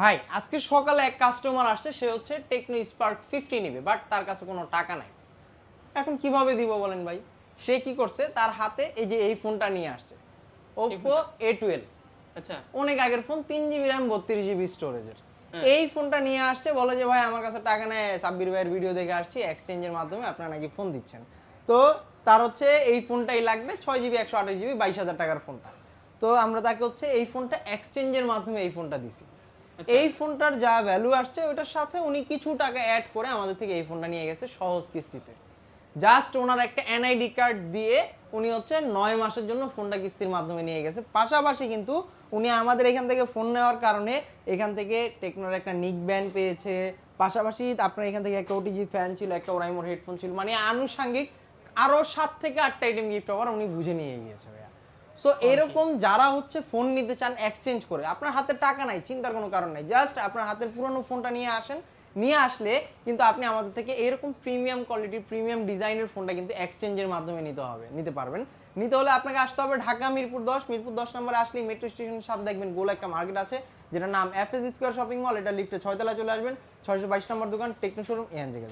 ভাই আজকে সকালে এক কাস্টমার আসছে, সে হচ্ছে টেকনো স্পার্ক 50 নেবে, বাট তার কাছে কোনো টাকা নাই। এখন কিভাবে দিব বলেন ভাই? সে কি করছে, তার হাতে এই যে এই ফোনটা নিয়ে আসছে, এই Oppo ফোনটা? A12। আচ্ছা। অনেক আগের ফোন, 3 জিবি র্যাম 32 জিবি স্টোরেজের। হ্যাঁ। এই ফোনটা নিয়ে আসছে, বলে যে ভাই আমার কাছে টাকা নেই, সাব্বির ভাইয়ের ভিডিও দেখে আসছি, এক্সচেঞ্জের মাধ্যমে আপনারা নাকি ফোন দিচ্ছেন। তো তার হচ্ছে এই ফোনটাই লাগবে, 6 জিবি 128 জিবি 22,000 টাকার ফোনটা। তো আমরা তাকে হচ্ছে এই ফোনটা এক্সচেঞ্জের মাধ্যমে এই ফোনটা দিছি। আচ্ছা। এই ফোনটার যা ভ্যালু আসছে ওটার সাথে উনি কিছু টাকা অ্যাড করে আমাদের থেকে এই ফোনটা নিয়ে গেছে সহজ কিস্তিতে। জাস্ট ওনার একটা এনআইডি কার্ড দিয়ে উনি হচ্ছে 9 মাসের জন্য ফোনটা কিস্তির মাধ্যমে নিয়ে গেছে। পাশাপাশি কিন্তু উনি আমাদের এখান থেকে ফোন নেওয়ার কারণে এখান থেকে টেকনোর একটা নিক ব্যান্ড পেয়েছে, পাশাপাশি আপনার এখান থেকে একটা ওটিজি ফ্যান ছিল, একটা ওরাইমোর হেডফোন ছিল, মানে আনুষঙ্গিক আরও 7 থেকে 8টা আইটেম গিফট হওয়ার উনি বুঝে নিয়ে গিয়েছে ভাইয়া। সো এরকম যারা হচ্ছে ফোন নিতে চান এক্সচেঞ্জ করে, আপনার হাতে টাকা নাই, চিন্তার কোনো কারণ নাই, জাস্ট আপনার হাতের পুরনো ফোনটা নিয়ে আসেন, নিয়ে আসলে কিন্তু আপনি আমাদের থেকে এরকম প্রিমিয়াম কোয়ালিটির প্রিমিয়াম ডিজাইনের ফোনটা কিন্তু এক্সচেঞ্জের মাধ্যমে নিতে পারবেন। নিতে হলে আপনাকে আসতে হবে ঢাকা মিরপুর 10 নম্বরে আসলে মেট্রো স্টেশনের সাথে দেখবেন গোল একটা মার্কেট আছে, যেটার নাম এফএস স্কয়ার শপিং মল। এটা লিফটে 6 তলায় চলে আসবেন, 622 নম্বর দোকান টেকনো শোরুম, এখান থেকে